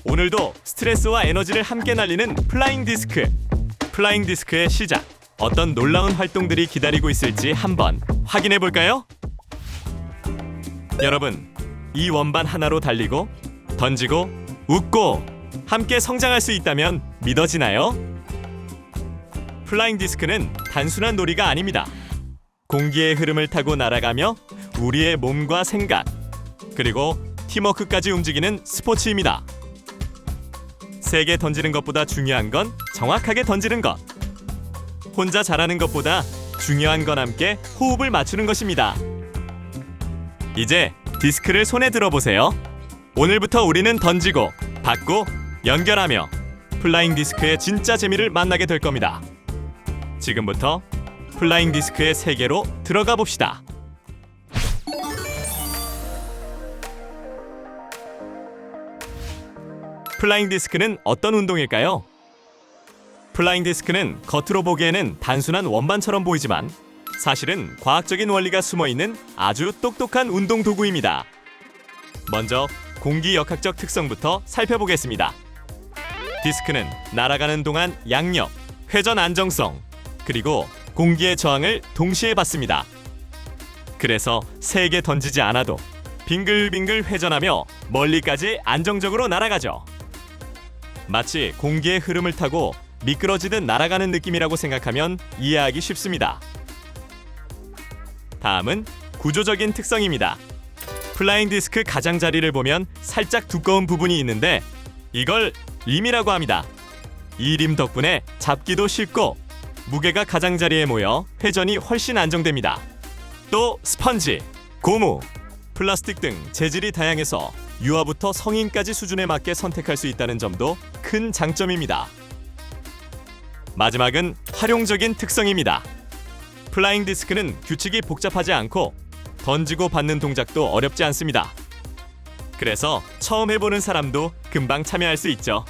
오늘도 스트레스와 에너지를 함께 날리는 플라잉 디스크. 플라잉 디스크의 시작. 어떤 놀라운 활동들이 기다리고 있을지 한번 확인해 볼까요? 여러분, 이 원반 하나로 달리고, 던지고, 웃고 함께 성장할 수 있다면 믿어지나요? 플라잉 디스크는 단순한 놀이가 아닙니다. 공기의 흐름을 타고 날아가며 우리의 몸과 생각, 그리고 팀워크까지 움직이는 스포츠입니다. 세게 던지는 것보다 중요한 건 정확하게 던지는 것. 혼자 잘하는 것보다 중요한 건 함께 호흡을 맞추는 것입니다. 이제 디스크를 손에 들어보세요. 오늘부터 우리는 던지고, 받고, 연결하며 플라잉 디스크의 진짜 재미를 만나게 될 겁니다. 지금부터 플라잉 디스크의 세계로 들어가 봅시다. 플라잉 디스크는 어떤 운동일까요? 플라잉 디스크는 겉으로 보기에는 단순한 원반처럼 보이지만 사실은 과학적인 원리가 숨어있는 아주 똑똑한 운동 도구입니다. 먼저 공기 역학적 특성부터 살펴보겠습니다. 디스크는 날아가는 동안 양력, 회전 안정성, 그리고 공기의 저항을 동시에 받습니다. 그래서 세게 던지지 않아도 빙글빙글 회전하며 멀리까지 안정적으로 날아가죠. 마치 공기의 흐름을 타고 미끄러지듯 날아가는 느낌이라고 생각하면 이해하기 쉽습니다. 다음은 구조적인 특성입니다. 플라잉 디스크 가장자리를 보면 살짝 두꺼운 부분이 있는데 이걸 림이라고 합니다. 이 림 덕분에 잡기도 쉽고 무게가 가장자리에 모여 회전이 훨씬 안정됩니다. 또 스펀지, 고무, 플라스틱 등 재질이 다양해서 유아부터 성인까지 수준에 맞게 선택할 수 있다는 점도 큰 장점입니다. 마지막은 활용적인 특성입니다. 플라잉 디스크는 규칙이 복잡하지 않고 던지고 받는 동작도 어렵지 않습니다. 그래서 처음 해보는 사람도 금방 참여할 수 있죠.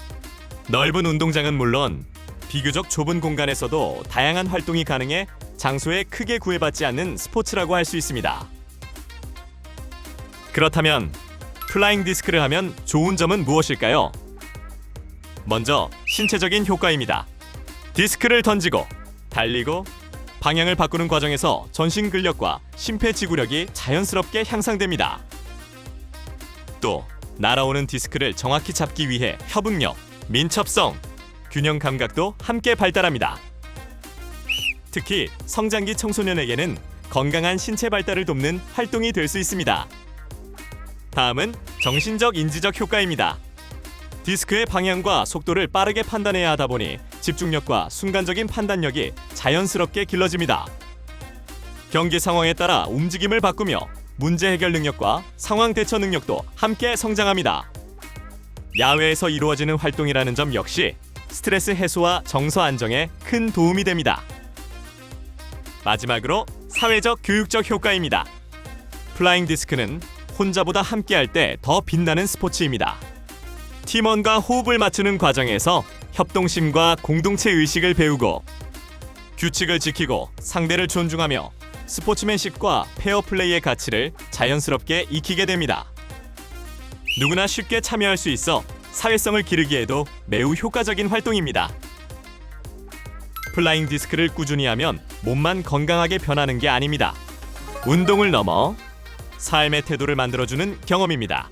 넓은 운동장은 물론 비교적 좁은 공간에서도 다양한 활동이 가능해 장소에 크게 구애받지 않는 스포츠라고 할 수 있습니다. 그렇다면 플라잉 디스크를 하면 좋은 점은 무엇일까요? 먼저 신체적인 효과입니다. 디스크를 던지고, 달리고, 방향을 바꾸는 과정에서 전신 근력과 심폐지구력이 자연스럽게 향상됩니다. 또 날아오는 디스크를 정확히 잡기 위해 협응력, 민첩성, 균형 감각도 함께 발달합니다. 특히 성장기 청소년에게는 건강한 신체 발달을 돕는 활동이 될 수 있습니다. 다음은 정신적 인지적 효과입니다. 디스크의 방향과 속도를 빠르게 판단해야 하다 보니 집중력과 순간적인 판단력이 자연스럽게 길러집니다. 경기 상황에 따라 움직임을 바꾸며 문제 해결 능력과 상황 대처 능력도 함께 성장합니다. 야외에서 이루어지는 활동이라는 점 역시 스트레스 해소와 정서 안정에 큰 도움이 됩니다. 마지막으로 사회적 교육적 효과입니다. 플라잉 디스크는 혼자보다 함께할 때 더 빛나는 스포츠입니다. 팀원과 호흡을 맞추는 과정에서 협동심과 공동체 의식을 배우고 규칙을 지키고 상대를 존중하며 스포츠맨십과 페어플레이의 가치를 자연스럽게 익히게 됩니다. 누구나 쉽게 참여할 수 있어 사회성을 기르기에도 매우 효과적인 활동입니다. 플라잉 디스크를 꾸준히 하면 몸만 건강하게 변하는 게 아닙니다. 운동을 넘어 삶의 태도를 만들어주는 경험입니다.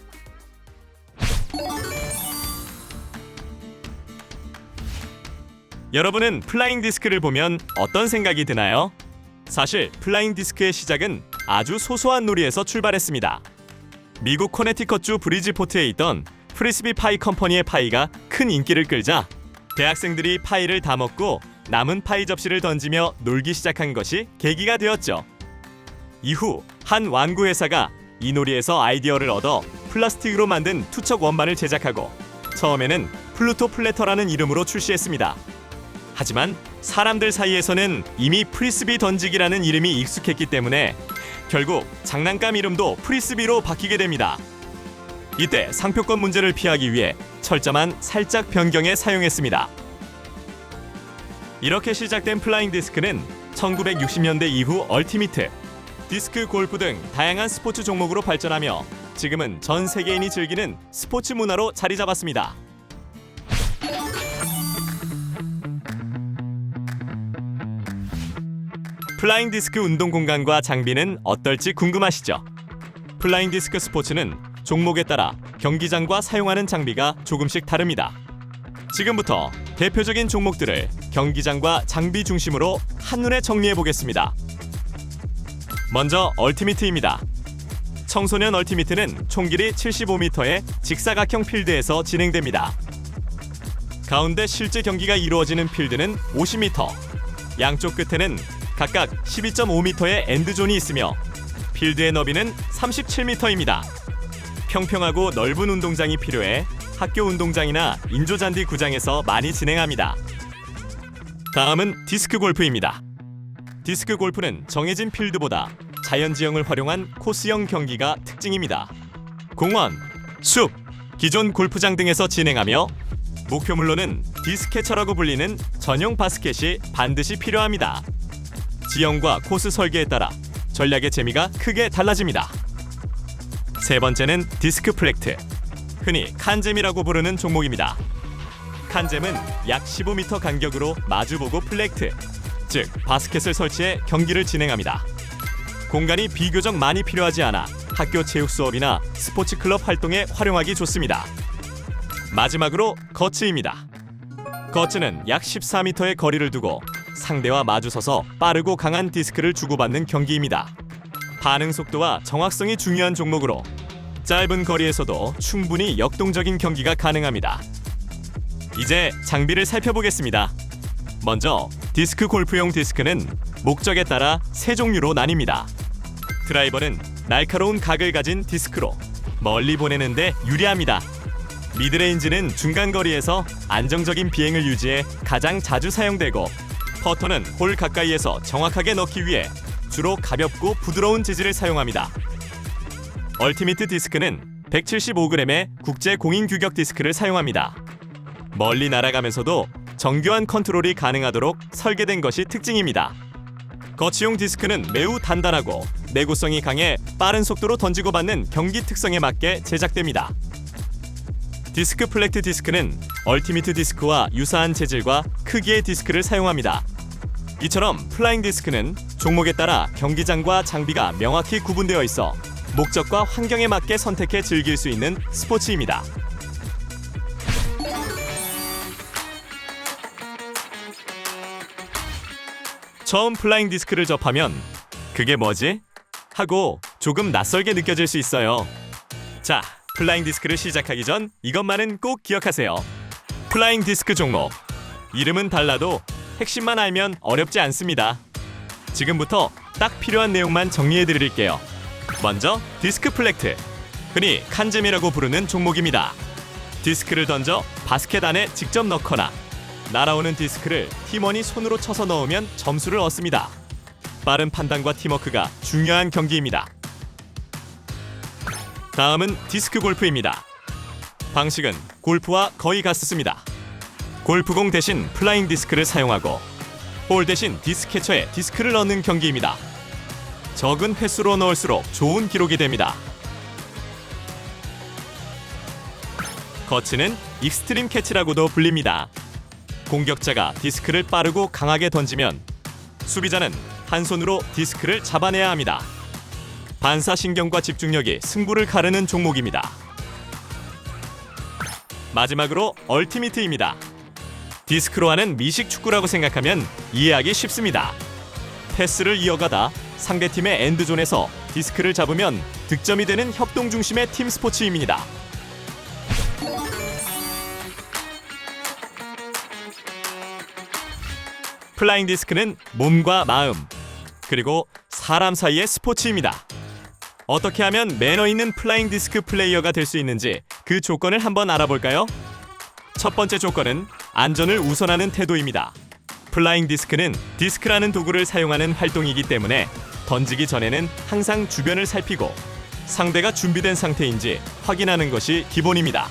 여러분은 플라잉 디스크를 보면 어떤 생각이 드나요? 사실 플라잉 디스크의 시작은 아주 소소한 놀이에서 출발했습니다. 미국 코네티컷주 브리지포트에 있던 프리스비 파이 컴퍼니의 파이가 큰 인기를 끌자 대학생들이 파이를 다 먹고 남은 파이 접시를 던지며 놀기 시작한 것이 계기가 되었죠. 이후 한 완구 회사가 이 놀이에서 아이디어를 얻어 플라스틱으로 만든 투척 원반을 제작하고 처음에는 플루토 플래터라는 이름으로 출시했습니다. 하지만 사람들 사이에서는 이미 프리스비 던지기라는 이름이 익숙했기 때문에 결국 장난감 이름도 프리스비로 바뀌게 됩니다. 이때 상표권 문제를 피하기 위해 철자만 살짝 변경해 사용했습니다. 이렇게 시작된 플라잉 디스크는 1960년대 이후 얼티미트, 디스크 골프 등 다양한 스포츠 종목으로 발전하며 지금은 전 세계인이 즐기는 스포츠 문화로 자리 잡았습니다. 플라잉 디스크 운동 공간과 장비는 어떨지 궁금하시죠? 플라잉 디스크 스포츠는 종목에 따라 경기장과 사용하는 장비가 조금씩 다릅니다. 지금부터 대표적인 종목들을 경기장과 장비 중심으로 한눈에 정리해 보겠습니다. 먼저 얼티미트입니다. 청소년 얼티미트는 총 길이 75m의 직사각형 필드에서 진행됩니다. 가운데 실제 경기가 이루어지는 필드는 50m, 양쪽 끝에는 각각 12.5m의 엔드존이 있으며 필드의 너비는 37m입니다. 평평하고 넓은 운동장이 필요해 학교 운동장이나 인조잔디 구장에서 많이 진행합니다. 다음은 디스크 골프입니다. 디스크 골프는 정해진 필드보다 자연지형을 활용한 코스형 경기가 특징입니다. 공원, 숲, 기존 골프장 등에서 진행하며 목표물로는 디스캐쳐라고 불리는 전용 바스켓이 반드시 필요합니다. 지형과 코스 설계에 따라 전략의 재미가 크게 달라집니다. 세 번째는 디스크 플렉트, 흔히 칸잼이라고 부르는 종목입니다. 칸잼은 약 15m 간격으로 마주보고 플렉트, 즉 바스켓을 설치해 경기를 진행합니다. 공간이 비교적 많이 필요하지 않아 학교 체육 수업이나 스포츠 클럽 활동에 활용하기 좋습니다. 마지막으로 거츠입니다. 거츠는 약 14m의 거리를 두고 상대와 마주서서 빠르고 강한 디스크를 주고받는 경기입니다. 반응 속도와 정확성이 중요한 종목으로 짧은 거리에서도 충분히 역동적인 경기가 가능합니다. 이제 장비를 살펴보겠습니다. 먼저 디스크 골프용 디스크는 목적에 따라 세 종류로 나뉩니다. 드라이버는 날카로운 각을 가진 디스크로 멀리 보내는데 유리합니다. 미드레인지는 중간 거리에서 안정적인 비행을 유지해 가장 자주 사용되고, 퍼터는 홀 가까이에서 정확하게 넣기 위해 주로 가볍고 부드러운 재질을 사용합니다. 얼티미트 디스크는 175g의 국제 공인 규격 디스크를 사용합니다. 멀리 날아가면서도 정교한 컨트롤이 가능하도록 설계된 것이 특징입니다. 거치용 디스크는 매우 단단하고 내구성이 강해 빠른 속도로 던지고 받는 경기 특성에 맞게 제작됩니다. 디스크 플렉트 디스크는 얼티미트 디스크와 유사한 재질과 크기의 디스크를 사용합니다. 이처럼 플라잉 디스크는 종목에 따라 경기장과 장비가 명확히 구분되어 있어 목적과 환경에 맞게 선택해 즐길 수 있는 스포츠입니다. 처음 플라잉 디스크를 접하면 그게 뭐지? 하고 조금 낯설게 느껴질 수 있어요. 자, 플라잉 디스크를 시작하기 전 이것만은 꼭 기억하세요. 플라잉 디스크 종목. 이름은 달라도 핵심만 알면 어렵지 않습니다. 지금부터 딱 필요한 내용만 정리해 드릴게요. 먼저 디스크 플렉트. 흔히 칸잼이라고 부르는 종목입니다. 디스크를 던져 바스켓 안에 직접 넣거나 날아오는 디스크를 팀원이 손으로 쳐서 넣으면 점수를 얻습니다. 빠른 판단과 팀워크가 중요한 경기입니다. 다음은 디스크 골프입니다. 방식은 골프와 거의 같습니다. 골프공 대신 플라잉 디스크를 사용하고 볼 대신 디스캐쳐에 디스크를 넣는 경기입니다. 적은 횟수로 넣을수록 좋은 기록이 됩니다. 거치는 익스트림 캐치라고도 불립니다. 공격자가 디스크를 빠르고 강하게 던지면 수비자는 한 손으로 디스크를 잡아내야 합니다. 반사신경과 집중력이 승부를 가르는 종목입니다. 마지막으로 얼티미트입니다. 디스크로 하는 미식 축구라고 생각하면 이해하기 쉽습니다. 패스를 이어가다 상대팀의 엔드존에서 디스크를 잡으면 득점이 되는 협동 중심의 팀 스포츠입니다. 플라잉 디스크는 몸과 마음, 그리고 사람 사이의 스포츠입니다. 어떻게 하면 매너 있는 플라잉 디스크 플레이어가 될 수 있는지 그 조건을 한번 알아볼까요? 첫 번째 조건은 안전을 우선하는 태도입니다. 플라잉 디스크는 디스크라는 도구를 사용하는 활동이기 때문에 던지기 전에는 항상 주변을 살피고 상대가 준비된 상태인지 확인하는 것이 기본입니다.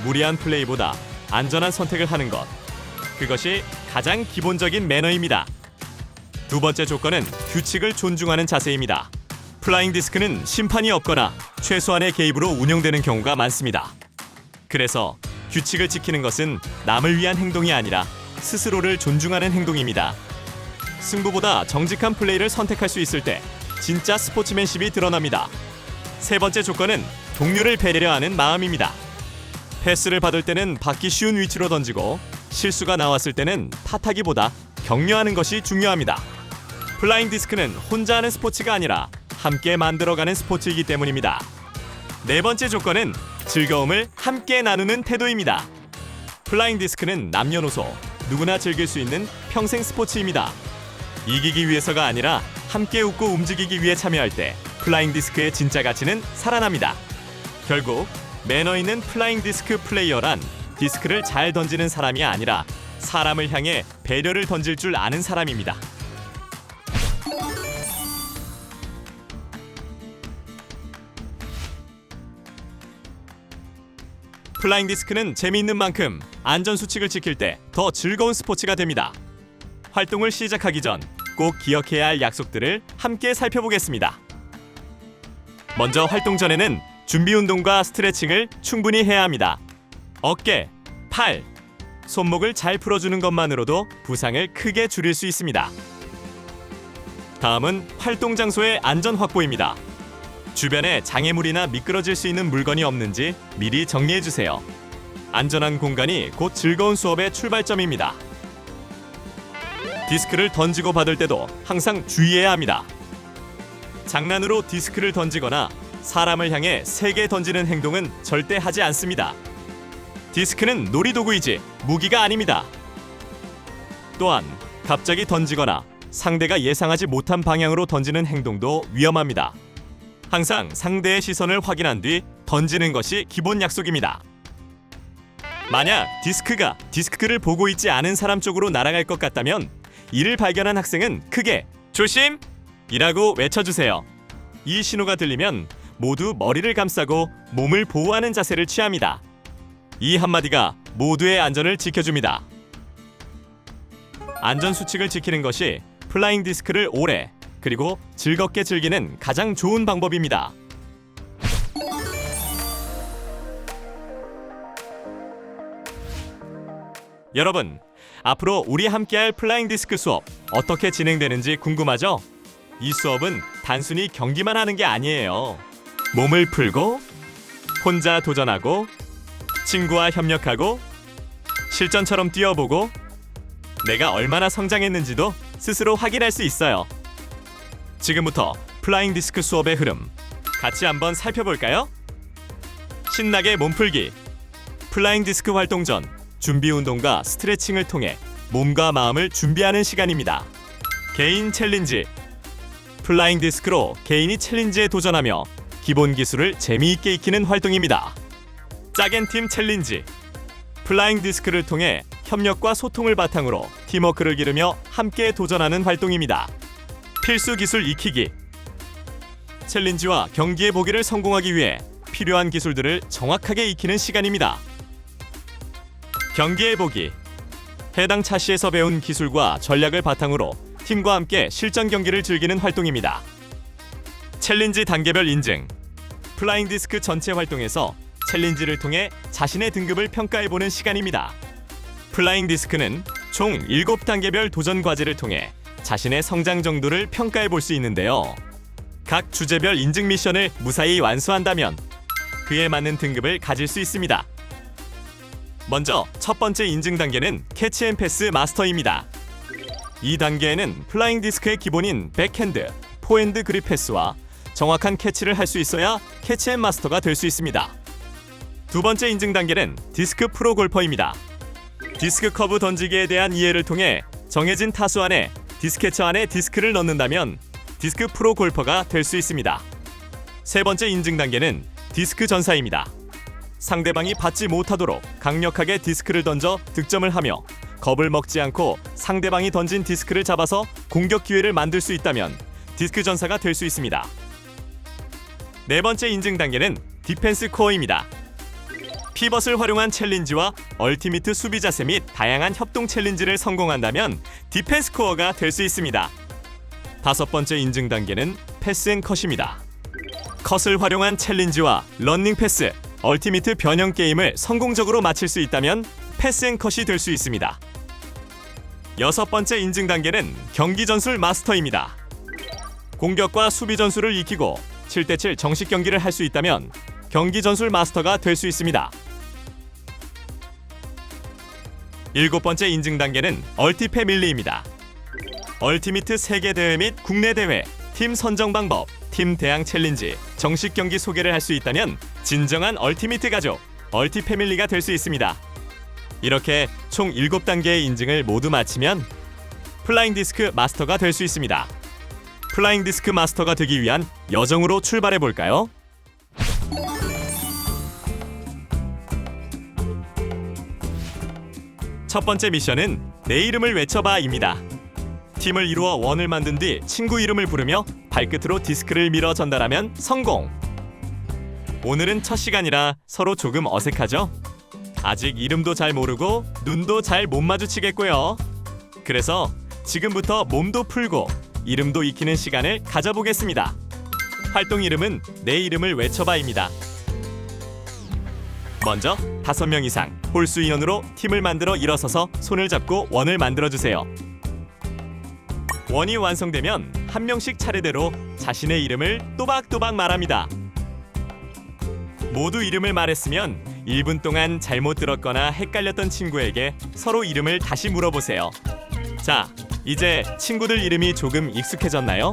무리한 플레이보다 안전한 선택을 하는 것, 그것이 가장 기본적인 매너입니다. 두 번째 조건은 규칙을 존중하는 자세입니다. 플라잉 디스크는 심판이 없거나 최소한의 개입으로 운영되는 경우가 많습니다. 그래서 규칙을 지키는 것은 남을 위한 행동이 아니라 스스로를 존중하는 행동입니다. 승부보다 정직한 플레이를 선택할 수 있을 때 진짜 스포츠맨십이 드러납니다. 세 번째 조건은 동료를 배려하려 하는 마음입니다. 패스를 받을 때는 받기 쉬운 위치로 던지고 실수가 나왔을 때는 탓하기보다 격려하는 것이 중요합니다. 플라잉 디스크는 혼자 하는 스포츠가 아니라 함께 만들어가는 스포츠이기 때문입니다. 네 번째 조건은 즐거움을 함께 나누는 태도입니다. 플라잉 디스크는 남녀노소 누구나 즐길 수 있는 평생 스포츠입니다. 이기기 위해서가 아니라 함께 웃고 움직이기 위해 참여할 때 플라잉 디스크의 진짜 가치는 살아납니다. 결국 매너 있는 플라잉 디스크 플레이어란 디스크를 잘 던지는 사람이 아니라 사람을 향해 배려를 던질 줄 아는 사람입니다. 플라잉 디스크는 재미있는 만큼 안전 수칙을 지킬 때 더 즐거운 스포츠가 됩니다. 활동을 시작하기 전 꼭 기억해야 할 약속들을 함께 살펴보겠습니다. 먼저 활동 전에는 준비 운동과 스트레칭을 충분히 해야 합니다. 어깨, 팔, 손목을 잘 풀어주는 것만으로도 부상을 크게 줄일 수 있습니다. 다음은 활동 장소의 안전 확보입니다. 주변에 장애물이나 미끄러질 수 있는 물건이 없는지 미리 정리해주세요. 안전한 공간이 곧 즐거운 수업의 출발점입니다. 디스크를 던지고 받을 때도 항상 주의해야 합니다. 장난으로 디스크를 던지거나 사람을 향해 세게 던지는 행동은 절대 하지 않습니다. 디스크는 놀이도구이지 무기가 아닙니다. 또한 갑자기 던지거나 상대가 예상하지 못한 방향으로 던지는 행동도 위험합니다. 항상 상대의 시선을 확인한 뒤 던지는 것이 기본 약속입니다. 만약 디스크가 디스크를 보고 있지 않은 사람 쪽으로 날아갈 것 같다면 이를 발견한 학생은 크게 조심! 이라고 외쳐주세요. 이 신호가 들리면 모두 머리를 감싸고 몸을 보호하는 자세를 취합니다. 이 한마디가 모두의 안전을 지켜줍니다. 안전 수칙을 지키는 것이 플라잉 디스크를 오래 그리고 즐겁게 즐기는 가장 좋은 방법입니다. 여러분, 앞으로 우리 함께할 플라잉 디스크 수업 어떻게 진행되는지 궁금하죠? 이 수업은 단순히 경기만 하는 게 아니에요. 몸을 풀고, 혼자 도전하고, 친구와 협력하고, 실전처럼 뛰어보고, 내가 얼마나 성장했는지도 스스로 확인할 수 있어요. 지금부터 플라잉 디스크 수업의 흐름 같이 한번 살펴볼까요? 신나게 몸풀기. 플라잉 디스크 활동 전 준비 운동과 스트레칭을 통해 몸과 마음을 준비하는 시간입니다. 개인 챌린지. 플라잉 디스크로 개인이 챌린지에 도전하며 기본 기술을 재미있게 익히는 활동입니다. 짝앤팀 챌린지. 플라잉 디스크를 통해 협력과 소통을 바탕으로 팀워크를 기르며 함께 도전하는 활동입니다. 필수 기술 익히기. 챌린지와 경기의 보기를 성공하기 위해 필요한 기술들을 정확하게 익히는 시간입니다. 경기의 보기. 해당 차시에서 배운 기술과 전략을 바탕으로 팀과 함께 실전 경기를 즐기는 활동입니다. 챌린지 단계별 인증. 플라잉 디스크 전체 활동에서 챌린지를 통해 자신의 등급을 평가해보는 시간입니다. 플라잉 디스크는 총 7단계별 도전 과제를 통해 자신의 성장 정도를 평가해볼 수 있는데요. 각 주제별 인증 미션을 무사히 완수한다면 그에 맞는 등급을 가질 수 있습니다. 먼저 첫 번째 인증 단계는 캐치 앤 패스 마스터입니다. 이 단계에는 플라잉 디스크의 기본인 백핸드, 포핸드 그립 패스와 정확한 캐치를 할 수 있어야 캐치 앤 마스터가 될 수 있습니다. 두 번째 인증 단계는 디스크 프로 골퍼입니다. 디스크 커브 던지기에 대한 이해를 통해 정해진 타수 안에 디스캐처 안에 디스크를 넣는다면 디스크 프로 골퍼가 될 수 있습니다. 세 번째 인증 단계는 디스크 전사입니다. 상대방이 받지 못하도록 강력하게 디스크를 던져 득점을 하며 겁을 먹지 않고 상대방이 던진 디스크를 잡아서 공격 기회를 만들 수 있다면 디스크 전사가 될 수 있습니다. 네 번째 인증 단계는 디펜스 코어입니다. 피벗을 활용한 챌린지와 얼티미트 수비 자세 및 다양한 협동 챌린지를 성공한다면 디펜스 코어가 될 수 있습니다. 다섯 번째 인증 단계는 패스 앤 컷입니다. 컷을 활용한 챌린지와 런닝 패스, 얼티미트 변형 게임을 성공적으로 마칠 수 있다면 패스 앤 컷이 될 수 있습니다. 여섯 번째 인증 단계는 경기 전술 마스터입니다. 공격과 수비 전술을 익히고 7대7 정식 경기를 할 수 있다면 경기 전술 마스터가 될 수 있습니다. 일곱 번째 인증 단계는 얼티 패밀리입니다. 얼티미트 세계 대회 및 국내 대회, 팀 선정 방법, 팀 대항 챌린지, 정식 경기 소개를 할 수 있다면 진정한 얼티미트 가족, 얼티 패밀리가 될 수 있습니다. 이렇게 총 7단계의 인증을 모두 마치면 플라잉 디스크 마스터가 될 수 있습니다. 플라잉 디스크 마스터가 되기 위한 여정으로 출발해 볼까요? 첫 번째 미션은 내 이름을 외쳐봐입니다. 팀을 이루어 원을 만든 뒤 친구 이름을 부르며 발끝으로 디스크를 밀어 전달하면 성공! 오늘은 첫 시간이라 서로 조금 어색하죠? 아직 이름도 잘 모르고 눈도 잘 못 마주치겠고요. 그래서 지금부터 몸도 풀고 이름도 익히는 시간을 가져보겠습니다. 활동 이름은 내 이름을 외쳐봐입니다. 먼저 5명 이상 홀수 인원으로 팀을 만들어 일어서서 손을 잡고 원을 만들어주세요. 원이 완성되면 한 명씩 차례대로 자신의 이름을 또박또박 말합니다. 모두 이름을 말했으면 1분 동안 잘못 들었거나 헷갈렸던 친구에게 서로 이름을 다시 물어보세요. 자, 이제 친구들 이름이 조금 익숙해졌나요?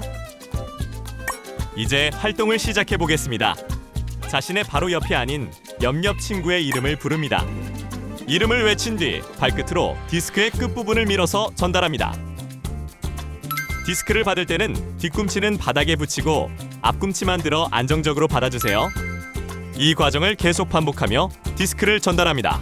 이제 활동을 시작해 보겠습니다. 자신의 바로 옆이 아닌 옆 친구의 이름을 부릅니다. 이름을 외친 뒤 발끝으로 디스크의 끝부분을 밀어서 전달합니다. 디스크를 받을 때는 뒤꿈치는 바닥에 붙이고 앞꿈치만 들어 안정적으로 받아주세요. 이 과정을 계속 반복하며 디스크를 전달합니다.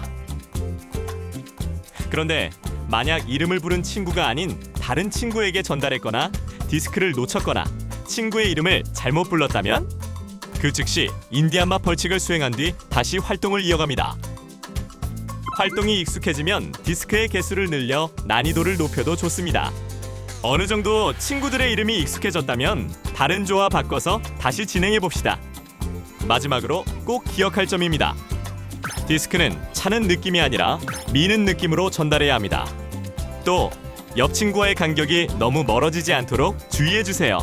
그런데 만약 이름을 부른 친구가 아닌 다른 친구에게 전달했거나 디스크를 놓쳤거나 친구의 이름을 잘못 불렀다면 그 즉시 인디안마 벌칙을 수행한 뒤 다시 활동을 이어갑니다. 활동이 익숙해지면 디스크의 개수를 늘려 난이도를 높여도 좋습니다. 어느 정도 친구들의 이름이 익숙해졌다면 다른 조와 바꿔서 다시 진행해 봅시다. 마지막으로 꼭 기억할 점입니다. 디스크는 차는 느낌이 아니라 미는 느낌으로 전달해야 합니다. 또 옆 친구와의 간격이 너무 멀어지지 않도록 주의해 주세요.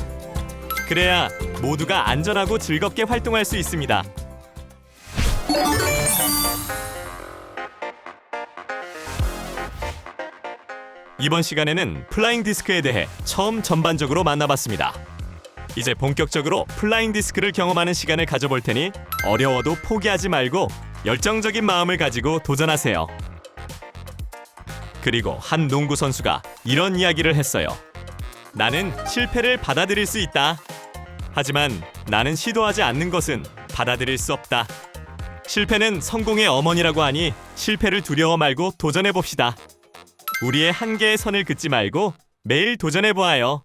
그래야 모두가 안전하고 즐겁게 활동할 수 있습니다. 이번 시간에는 플라잉 디스크에 대해 처음 전반적으로 만나봤습니다. 이제 본격적으로 플라잉 디스크를 경험하는 시간을 가져볼 테니 어려워도 포기하지 말고 열정적인 마음을 가지고 도전하세요. 그리고 한 농구 선수가 이런 이야기를 했어요. 나는 실패를 받아들일 수 있다. 하지만 나는 시도하지 않는 것은 받아들일 수 없다. 실패는 성공의 어머니라고 하니 실패를 두려워 말고 도전해봅시다. 우리의 한계의 선을 긋지 말고 매일 도전해보아요.